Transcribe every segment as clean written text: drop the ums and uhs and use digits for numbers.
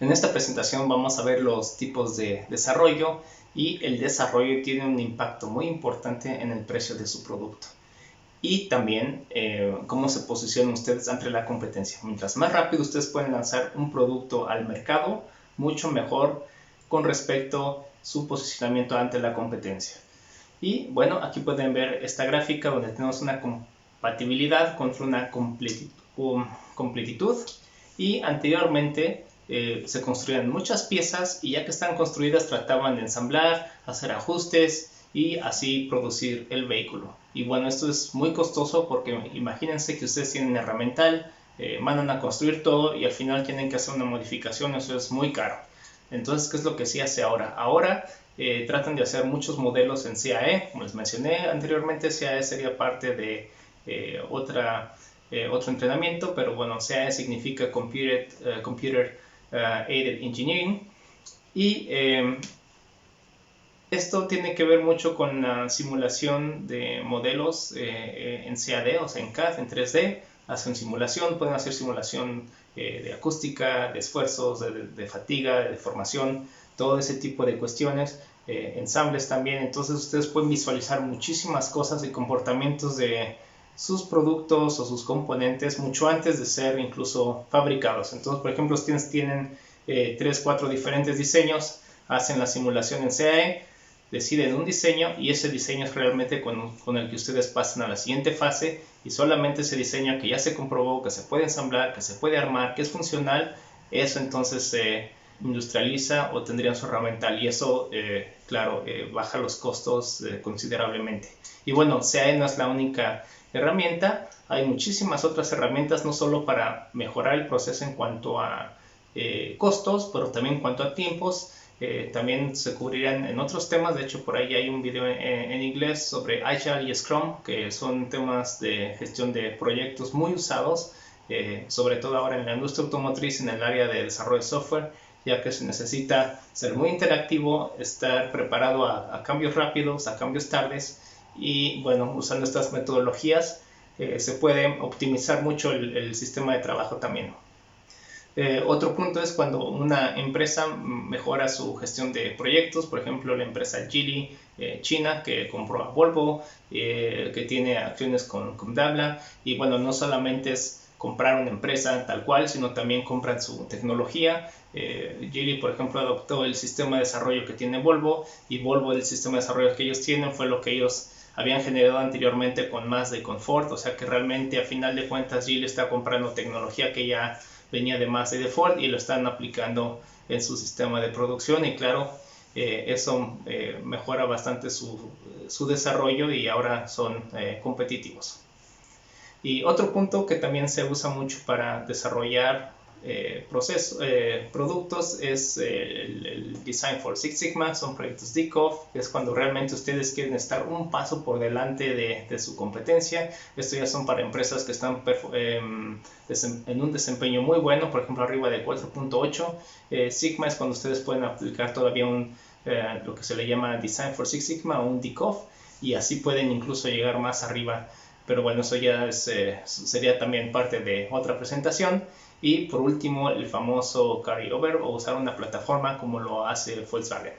En esta presentación vamos a ver los tipos de desarrollo y el desarrollo tiene un impacto muy importante en el precio de su producto. Y también cómo se posicionan ustedes ante la competencia. Mientras más rápido ustedes pueden lanzar un producto al mercado, mucho mejor con respecto a su posicionamiento ante la competencia. Y bueno, aquí pueden ver esta gráfica donde tenemos una compatibilidad contra una completitud. Y anteriormente se construían muchas piezas y ya que están construidas trataban de ensamblar, hacer ajustes y así producir el vehículo. Y bueno, esto es muy costoso porque imagínense que ustedes tienen herramental, mandan a construir todo y al final tienen que hacer una modificación, eso es muy caro. Entonces, ¿qué es lo que se hace ahora? Ahora tratan de hacer muchos modelos en CAE, como les mencioné anteriormente. CAE sería parte de otro entrenamiento, pero bueno, CAE significa Computer Aided Engineering, y esto tiene que ver mucho con la simulación de modelos en CAD, o sea en CAD, en 3D. Hacen simulación, pueden hacer simulación de acústica, de esfuerzos, de fatiga, de deformación, todo ese tipo de cuestiones, ensambles también. Entonces ustedes pueden visualizar muchísimas cosas y comportamientos de sus productos o sus componentes mucho antes de ser incluso fabricados. Entonces, por ejemplo, ustedes tienen 3, 4 diferentes diseños, hacen la simulación en CAE, deciden un diseño y ese diseño es realmente con el que ustedes pasan a la siguiente fase, y solamente ese diseño que ya se comprobó que se puede ensamblar, que se puede armar, que es funcional, eso entonces se industrializa o tendrían su herramental, y eso claro, baja los costos considerablemente. Y bueno, CAE no es la única herramienta, hay muchísimas otras herramientas, no solo para mejorar el proceso en cuanto a costos, pero también en cuanto a tiempos. También se cubrirán en otros temas. De hecho, por ahí hay un video en inglés sobre Agile y Scrum, que son temas de gestión de proyectos muy usados, sobre todo ahora en la industria automotriz, en el área de desarrollo de software, ya que se necesita ser muy interactivo, estar preparado a cambios rápidos, a cambios tardes, y bueno, usando estas metodologías se puede optimizar mucho el sistema de trabajo también. Otro punto es cuando una empresa mejora su gestión de proyectos. Por ejemplo, la empresa Geely China, que compró a Volvo, que tiene acciones con Daimler, y bueno, no solamente es comprar una empresa tal cual, sino también compran su tecnología. Geely, por ejemplo, adoptó el sistema de desarrollo que tiene Volvo, y Volvo, el sistema de desarrollo que ellos tienen, fue lo que ellos habían generado anteriormente con más de confort. O sea que realmente a final de cuentas Geely está comprando tecnología que ya venía de Mazda y de Ford y lo están aplicando en su sistema de producción, y claro, eso mejora bastante su desarrollo y ahora son competitivos. Y otro punto que también se usa mucho para desarrollar productos es el Design for Six Sigma. Son proyectos DCOF, que es cuando realmente ustedes quieren estar un paso por delante de su competencia. Esto ya son para empresas que están en un desempeño muy bueno, por ejemplo arriba de 4.8. Sigma es cuando ustedes pueden aplicar todavía lo que se le llama Design for Six Sigma o un DCOF, y así pueden incluso llegar más arriba. Pero bueno, eso ya sería también parte de otra presentación. Y por último, el famoso carryover, o usar una plataforma como lo hace Volkswagen.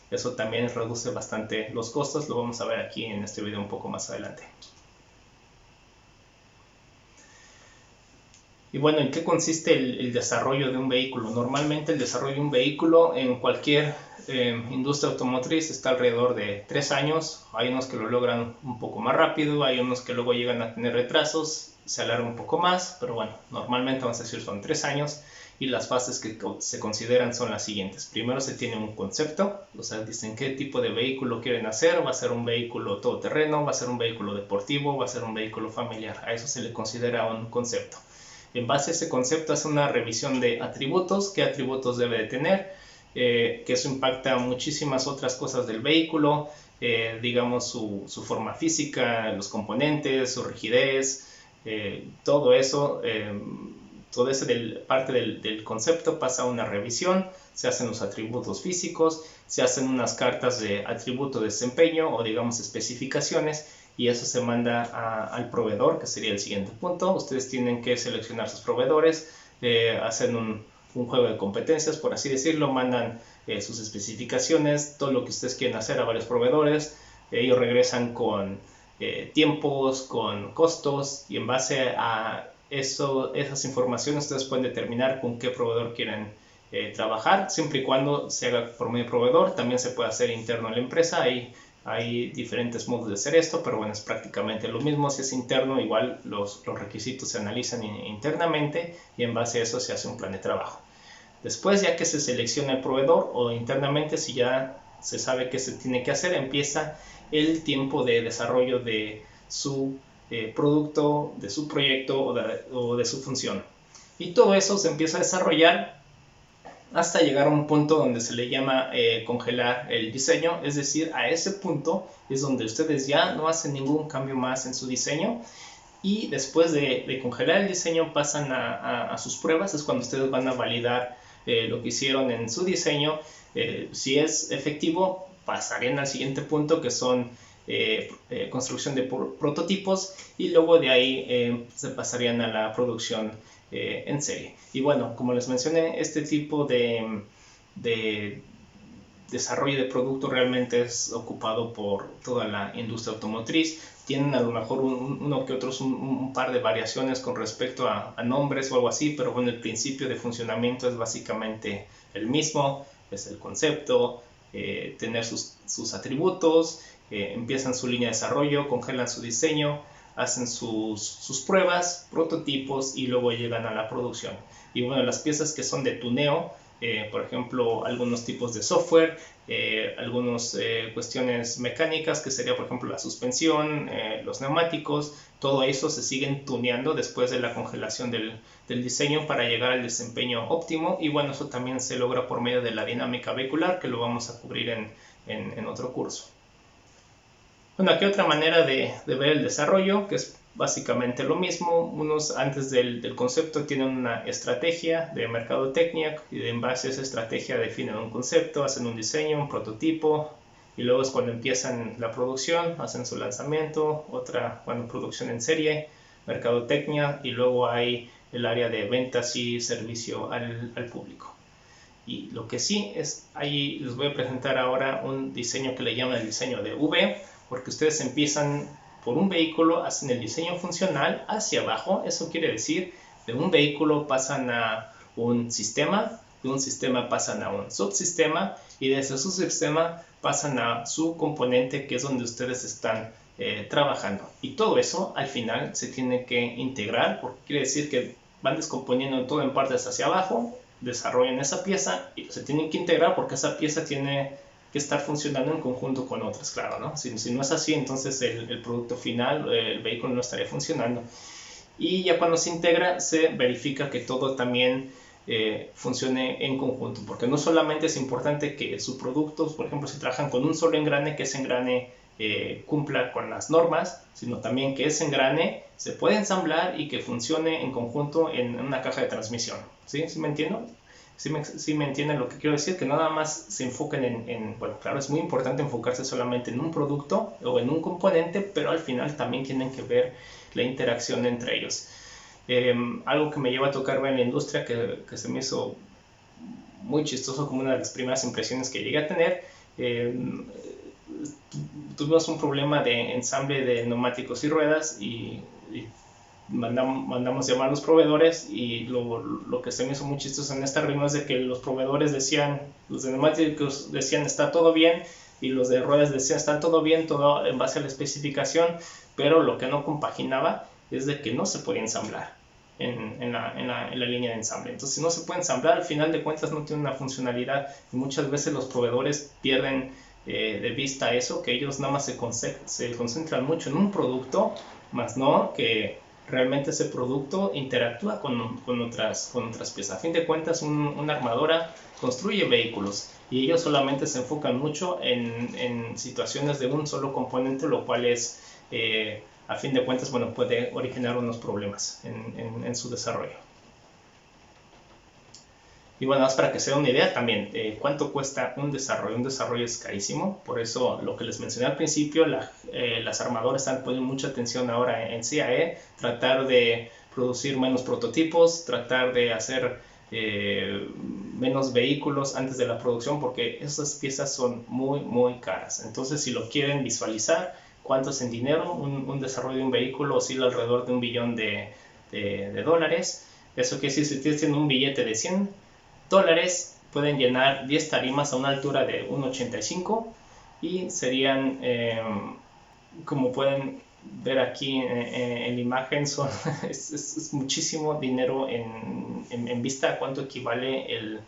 Eso también reduce bastante los costos, lo vamos a ver aquí en este video un poco más adelante. Y bueno, ¿en qué consiste el desarrollo de un vehículo? Normalmente el desarrollo de un vehículo en cualquier industria automotriz está alrededor de 3 años. Hay unos que lo logran un poco más rápido, hay unos que luego llegan a tener retrasos, se alarga un poco más, pero bueno, normalmente vamos a decir son 3 años. Y las fases que se consideran son las siguientes. Primero se tiene un concepto, o sea, dicen qué tipo de vehículo quieren hacer. Va a ser un vehículo todoterreno, va a ser un vehículo deportivo, va a ser un vehículo familiar. A eso se le considera un concepto. En base a ese concepto hace una revisión de atributos, qué atributos debe de tener, que eso impacta muchísimas otras cosas del vehículo, digamos su forma física, los componentes, su rigidez, todo eso, todo ese parte del concepto pasa a una revisión, se hacen los atributos físicos, se hacen unas cartas de atributo de desempeño o digamos especificaciones, y eso se manda al proveedor, que sería el siguiente punto. Ustedes tienen que seleccionar sus proveedores, hacen un juego de competencias, por así decirlo, mandan sus especificaciones, todo lo que ustedes quieren hacer a varios proveedores, ellos regresan con tiempos, con costos, y en base a esas informaciones ustedes pueden determinar con qué proveedor quieren trabajar, siempre y cuando se haga por medio de proveedor. También se puede hacer interno en la empresa. Hay diferentes modos de hacer esto, pero bueno, es prácticamente lo mismo. Si es interno, igual los requisitos se analizan internamente y en base a eso se hace un plan de trabajo. Después, ya que se selecciona el proveedor o internamente, si ya se sabe qué se tiene que hacer, empieza el tiempo de desarrollo de su producto, de su proyecto o de su función. Y todo eso se empieza a desarrollar hasta llegar a un punto donde se le llama congelar el diseño. Es decir, a ese punto es donde ustedes ya no hacen ningún cambio más en su diseño, y después de congelar el diseño pasan a sus pruebas. Es cuando ustedes van a validar lo que hicieron en su diseño. Si es efectivo, pasarían al siguiente punto, que son construcción de prototipos, y luego de ahí se pasarían a la producción en serie. Y bueno, como les mencioné, este tipo de desarrollo de producto realmente es ocupado por toda la industria automotriz. Tienen a lo mejor uno que otros un par de variaciones con respecto a nombres o algo así, pero bueno, el principio de funcionamiento es básicamente el mismo. Es el concepto, tener sus atributos, empiezan su línea de desarrollo, congelan su diseño, hacen sus pruebas, prototipos, y luego llegan a la producción. Y bueno, las piezas que son de tuneo, por ejemplo, algunos tipos de software, algunas cuestiones mecánicas, que sería por ejemplo la suspensión, los neumáticos, todo eso se siguen tuneando después de la congelación del diseño para llegar al desempeño óptimo. Y bueno, eso también se logra por medio de la dinámica vehicular, que lo vamos a cubrir en otro curso. Bueno, aquí otra manera de ver el desarrollo, que es básicamente lo mismo. Unos antes del concepto tienen una estrategia de mercadotecnia, y en base a esa estrategia definen un concepto, hacen un diseño, un prototipo, y luego es cuando empiezan la producción, hacen su lanzamiento, producción en serie, mercadotecnia, y luego hay el área de ventas y servicio al público. Y lo que sí es, ahí les voy a presentar ahora un diseño que le llaman el diseño de V, porque ustedes empiezan por un vehículo, hacen el diseño funcional hacia abajo. Eso quiere decir, de un vehículo pasan a un sistema, de un sistema pasan a un subsistema, y de ese subsistema pasan a su componente, que es donde ustedes están trabajando. Y todo eso al final se tiene que integrar, porque quiere decir que van descomponiendo todo en partes hacia abajo, desarrollan esa pieza y se tienen que integrar, porque esa pieza tiene que estar funcionando en conjunto con otras, claro, ¿no? Si no es así, entonces el producto final, el vehículo, no estaría funcionando. Y ya cuando se integra, se verifica que todo también funcione en conjunto, porque no solamente es importante que su producto, por ejemplo, si trabajan con un solo engrane, que ese engrane cumpla con las normas, sino también que ese engrane se pueda ensamblar y que funcione en conjunto en una caja de transmisión. ¿Sí? ¿Sí me entiendo? Sí me entienden lo que quiero decir, que no nada más se enfoquen bueno, claro, es muy importante enfocarse solamente en un producto o en un componente, pero al final también tienen que ver la interacción entre ellos. Algo que me lleva a tocar ver en la industria, que se me hizo muy chistoso, como una de las primeras impresiones que llegué a tener. Tuvimos un problema de ensamble de neumáticos y ruedas, y mandamos llamar a los proveedores, y lo que se me hizo muy chistoso en esta reunión es de que los proveedores decían, los de neumáticos decían está todo bien, y los de ruedas decían está todo bien, todo en base a la especificación, pero lo que no compaginaba es de que no se podía ensamblar en la línea de ensamble. Entonces, si no se puede ensamblar, al final de cuentas no tiene una funcionalidad, y muchas veces los proveedores pierden de vista eso, que ellos nada más se concentran mucho en un producto, más no que realmente ese producto interactúa con otras piezas. A fin de cuentas, una armadora construye vehículos, y ellos solamente se enfocan mucho en situaciones de un solo componente, lo cual es, a fin de cuentas, bueno, puede originar unos problemas en su desarrollo. Y bueno, más para que se den una idea también, ¿cuánto cuesta un desarrollo? Un desarrollo es carísimo, por eso lo que les mencioné al principio, las armadoras están poniendo mucha atención ahora en CAE, tratar de producir menos prototipos, tratar de hacer menos vehículos antes de la producción, porque esas piezas son muy caras. Entonces, si lo quieren visualizar, cuánto es en dinero, un desarrollo de un vehículo oscila alrededor de $1 billón de dólares. Eso quiere decir, si ustedes tienen un billete de $100, pueden llenar 10 tarimas a una altura de 1,85 y serían, como pueden ver aquí en la imagen, es muchísimo dinero en vista a cuánto equivale el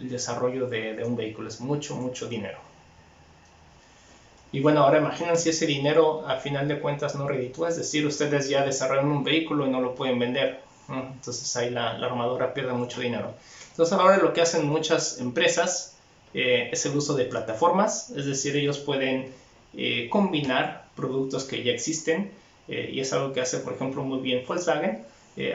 desarrollo de un vehículo. Es mucho dinero. Y bueno, ahora imaginen si ese dinero a final de cuentas no reditúa, es decir, ustedes ya desarrollaron un vehículo y no lo pueden vender, ¿no? Entonces ahí la armadora pierde mucho dinero. Entonces ahora lo que hacen muchas empresas es el uso de plataformas, es decir, ellos pueden combinar productos que ya existen, y es algo que hace, por ejemplo, muy bien Volkswagen.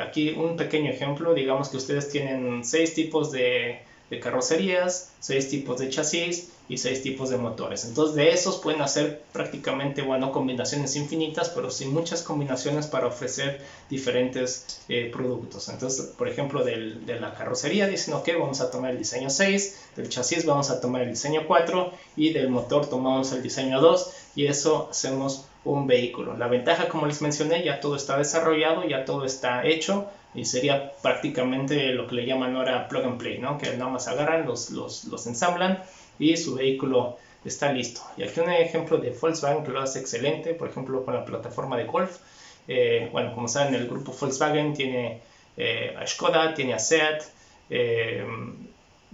Aquí un pequeño ejemplo, digamos que ustedes tienen 6 tipos de carrocerías, 6 tipos de chasis y 6 tipos de motores. Entonces de esos pueden hacer prácticamente, bueno, combinaciones infinitas, pero sin muchas combinaciones para ofrecer diferentes productos. Entonces, por ejemplo, de la carrocería dicen, ok, vamos a tomar el diseño 6, del chasis vamos a tomar el diseño 4 y del motor tomamos el diseño 2 y eso hacemos un vehículo. La ventaja, como les mencioné, ya todo está desarrollado, ya todo está hecho y sería prácticamente lo que le llaman ahora plug and play, ¿no? Que nada más agarran, los ensamblan y su vehículo está listo. Y aquí un ejemplo de Volkswagen que lo hace excelente, por ejemplo con la plataforma de Golf. Bueno, como saben, el grupo Volkswagen tiene a Skoda, tiene a Seat,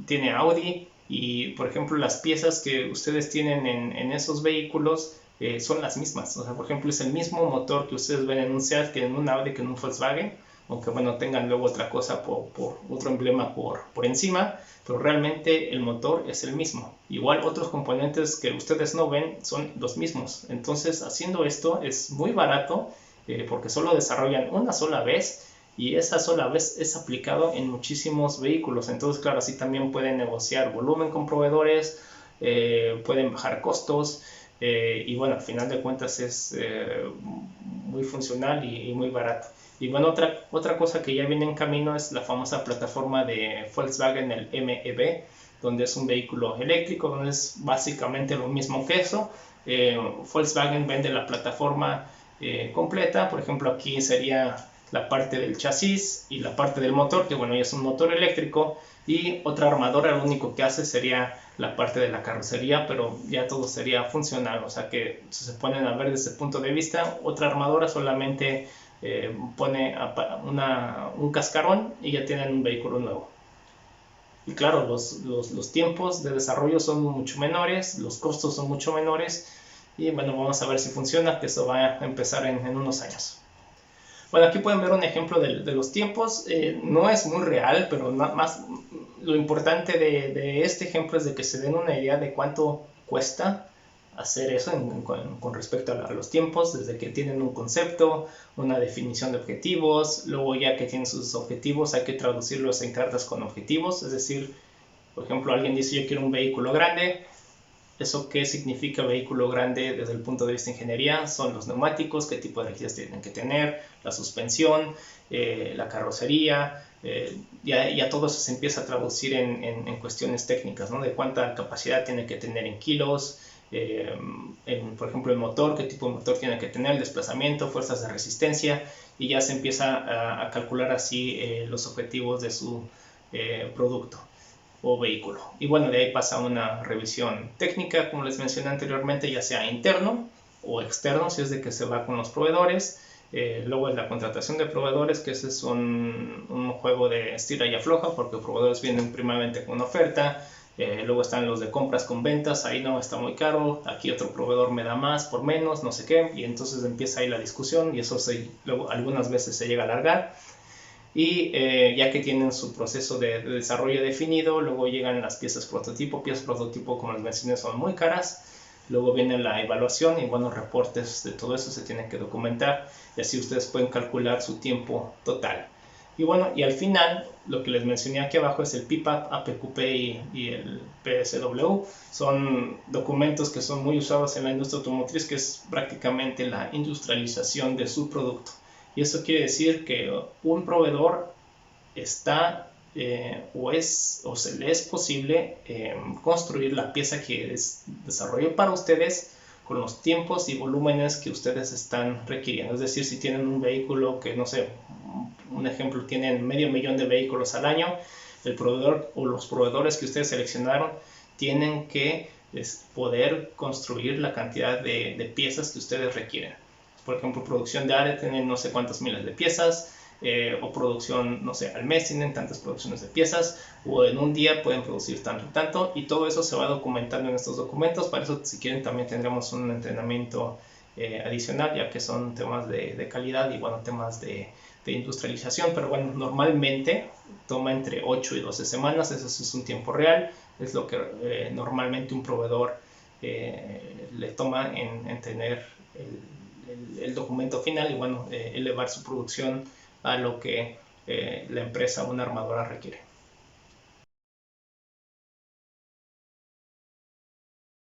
tiene a Audi, y por ejemplo las piezas que ustedes tienen en esos vehículos son las mismas. O sea, por ejemplo, es el mismo motor que ustedes ven en un Seat, que en un Audi, que en un Volkswagen, aunque bueno, tengan luego otra cosa por otro emblema por encima, pero realmente el motor es el mismo. Igual otros componentes que ustedes no ven son los mismos. Entonces, haciendo esto es muy barato, porque solo desarrollan una sola vez y esa sola vez es aplicado en muchísimos vehículos. Entonces, claro, así también pueden negociar volumen con proveedores, pueden bajar costos, y bueno, al final de cuentas es muy funcional y muy barato. Y bueno, otra cosa que ya viene en camino es la famosa plataforma de Volkswagen, el MEB, donde es un vehículo eléctrico, donde es básicamente lo mismo que eso. Volkswagen vende la plataforma completa. Por ejemplo, aquí sería la parte del chasis y la parte del motor, que bueno, ya es un motor eléctrico, y otra armadora lo único que hace sería la parte de la carrocería, pero ya todo sería funcional. O sea que si se ponen a ver desde ese punto de vista, otra armadora solamente pone un cascarón y ya tienen un vehículo nuevo. Y claro, los tiempos de desarrollo son mucho menores, los costos son mucho menores, y bueno, vamos a ver si funciona, que eso va a empezar en unos años. Bueno, aquí pueden ver un ejemplo de los tiempos. No es muy real, pero más lo importante de este ejemplo es de que se den una idea de cuánto cuesta hacer eso con respecto a los tiempos, desde que tienen un concepto, una definición de objetivos, luego ya que tienen sus objetivos hay que traducirlos en cartas con objetivos. Es decir, por ejemplo, alguien dice yo quiero un vehículo grande. ¿Eso qué significa vehículo grande desde el punto de vista de ingeniería? Son los neumáticos, qué tipo de energías tienen que tener, la suspensión, la carrocería, ya todo eso se empieza a traducir en cuestiones técnicas, ¿no? De cuánta capacidad tiene que tener en kilos, por ejemplo el motor, qué tipo de motor tiene que tener, el desplazamiento, fuerzas de resistencia, y ya se empieza a calcular así los objetivos de su producto o vehículo. Y bueno, de ahí pasa una revisión técnica, como les mencioné anteriormente, ya sea interno o externo, si es de que se va con los proveedores. Luego es la contratación de proveedores, que ese es un juego de estira y afloja, porque los proveedores vienen primeramente con una oferta. Luego están los de compras con ventas, ahí no, está muy caro, aquí otro proveedor me da más por menos, no sé qué, y entonces empieza ahí la discusión, y eso luego algunas veces se llega a alargar. Y ya que tienen su proceso de desarrollo definido, luego llegan las piezas prototipo. Piezas prototipo, como les mencioné, son muy caras. Luego viene la evaluación y buenos reportes de todo eso se tienen que documentar, y así ustedes pueden calcular su tiempo total. Y bueno, y al final, lo que les mencioné aquí abajo es el PPAP, APQP y el PSW. Son documentos que son muy usados en la industria automotriz, que es prácticamente la industrialización de su producto. Y eso quiere decir que un proveedor está o se le es posible construir la pieza que desarrolló para ustedes con los tiempos y volúmenes que ustedes están requiriendo. Es decir, si tienen un vehículo que, no sé, un ejemplo, tienen 500,000 de vehículos al año, el proveedor o los proveedores que ustedes seleccionaron tienen que poder construir la cantidad de piezas que ustedes requieren. Por ejemplo, producción de área tienen no sé cuántas miles de piezas, o producción, no sé, al mes tienen tantas producciones de piezas, o en un día pueden producir tanto y tanto, y todo eso se va documentando en estos documentos. Para eso, si quieren, también tendremos un entrenamiento adicional, ya que son temas de calidad y, bueno, temas de industrialización. Pero bueno, normalmente toma entre 8 y 12 semanas, eso es un tiempo real, es lo que normalmente un proveedor le toma en tener el documento final y, bueno, elevar su producción a lo que la empresa, una armadora, requiere.